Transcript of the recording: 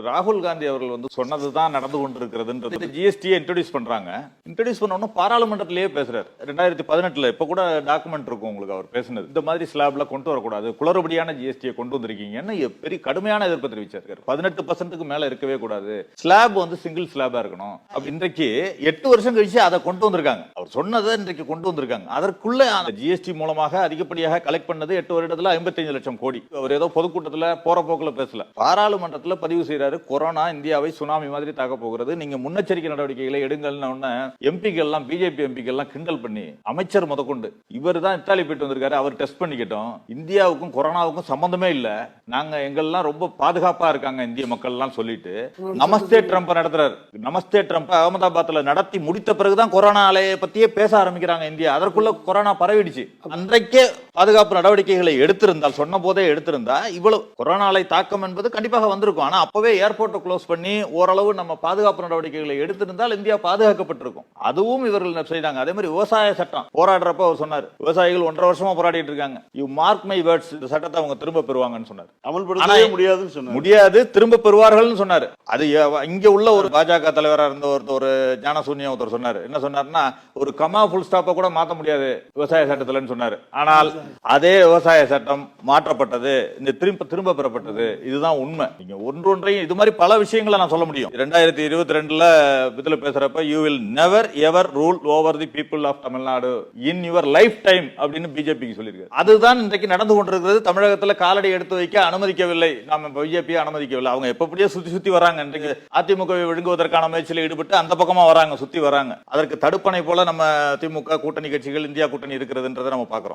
ராகுல் காந்தி அவர்கள் வந்து சொன்னதுதான் நடந்து கொண்டிருக்கிறது. ஜிஎஸ்டியை இன்ட்ரோடியூஸ் பண்றாங்க. இன்ட்ரோடியூஸ் பண்ண பாராளுமன்றத்திலேயே பேசுறாரு. 2018 இப்ப கூட டாக்குமெண்ட் இருக்கும் உங்களுக்கு அவர் பேசுனது. இந்த மாதிரி ஸ்லாப்ல கொண்டு வரக்கூடாது, குளறுபடியான ஜிஎஸ்டியை கொண்டு வந்திருக்கீங்கன்னு பெரிய கடுமையான எதிர்ப்பு தெரிவிச்சிருக்காரு. 18% மேல இருக்கவே கூடாது, ஸ்லாப் வந்து சிங்கிள் ஸ்லாபா இருக்கணும். இன்றைக்கு 8 வருஷம் கழிச்சு அதை கொண்டு வந்திருக்காங்க. அவர் சொன்னதை இன்றைக்கு கொண்டு வந்திருக்காங்க. அதற்குள்ள அந்த ஜிஎஸ்டி மூலமாக அதிகப்படியாக கலெக்ட் பண்ணது 8 வருடத்துல 55 லட்சம் கோடி. அவர் ஏதோ பொதுக்கூட்டத்தில் போற போக்குல பேசல, பாராளுமன்றத்தில் பதிவு செய்யறாரு. கொரோனா இந்தியாவை சுனாமி மாதிரி தாக்க போகிறது, நீங்க முன்னெச்சரிக்கை நடவடிக்கைகளை எடுங்கள்னு எம்பிக்கள் எல்லாம், பிஜேபி எம்பிக்கள் எல்லாம் கிண்டல் பண்ணி, அமைச்சர் முதற்கொண்டு இவர் தான் இத்தாலி போயிட்டு வந்திருக்காரு, அவர் டெஸ்ட் பண்ணிக்கிட்டோம், இந்தியாவுக்கும் கொரோனாவுக்கும் சம்பந்தமே இல்ல, நாங்க எங்கெல்லாம் ரொம்ப பாதுகாப்பா இருக்காங்க இந்திய மக்கள் எல்லாம் சொல்லிட்டு நமஸ்தே ட்ரம்ப் நடத்துறாரு. நமஸ்தே ட்ரம்ப் அகமதாபாத்ல நடத்தி முடித்த பிறகுதான் கொரோனா அலையை பத்தியே பேச ஆரம்பிக்கிறாங்க இந்தியா. அதற்குள்ள கொரோனா பரவிடுச்சு. அன்றைக்கே பாதுகாப்பு நடவடிக்கைகளை எடுத்திருந்தால், சொன்ன போதே எடுத்திருந்தா இவ்வளவு கொரோனா அலை தாக்கம் என்பது கண்டிப்பாக வந்திருக்கும். ஆனா அப்பவே ஏர்போர்ட்டை க்ளோஸ் பண்ணி ஓரளவு நம்ம பாதுகாப்பு நடவடிக்கைகளை எடுத்திருந்தால் இந்தியா பாதுகாக்கப்பட்டிருக்கும். அதுவும் இவர்கள் செய்தாங்க. அதே மாதிரி விவசாய சட்டம் போராடுறப்ப அவர் சொன்னார், விவசாயிகள் 1.5 வருஷமா போராடிட்டு இருக்காங்க, யூ மார்க் மை வேர்ட்ஸ், இந்த சட்டத்தை அவங்க திரும்ப பெறுவாங்கன்னு சொன்னார். அமல்படுத்தவே முடியாதுன்னு சொன்னார். முடியாது, திரும்ப பெறுவார்கள் சொன்னார். அது இங்க உள்ள ஒரு பாஜக தலைவரா இருந்த ஒரு ஞானசூன்யம் ஒருத்தர் சொன்னார். என்ன சொன்னார்னா, ஒரு கமா ஃபுல் ஸ்டாப்பை கூட மாற்ற முடியாது விவசாய சட்டத்தில் சொன்னார். ஆனால் அதே விவசாய சட்டம் மாற்றப்பட்டது, இந்த திரும்ப பெறப்பட்டது. இதுதான் உண்மை. நீங்க ஒன்றொன்றையும் இது மாதிரி பல விஷயங்களை நான் சொல்ல முடியும். 2022 இதுல பேசுறப்ப, you will never ever rule over the people of Tamil Nadu in your lifetime அப்படின்னு பிஜேபிக்கு சொல்லியிருக்காரு. அதுதான் இன்றைக்கு நடந்து கொண்டிருக்கிறது. தமிழகத்தில் காலடி எடுத்து வைக்க அனுமதிக்கவில்லை, நாம பிஜேபி அனுமதிக்கவில்லை. அவங்க எப்படியே சுத்தி வராங்க. இன்றைக்கு அதிமுகவை விழுங்குவதற்கான முயற்சியில் ஈடுபட்டு அந்த பக்கமா வராங்க, சுத்தி வராங்க. அதற்கு தடுப்பணை போல நம்ம திமுக கூட்டணி கட்சிகள், இந்தியா கூட்டணி இருக்கிறதுன்றதை நம்ம பாக்குறோம்.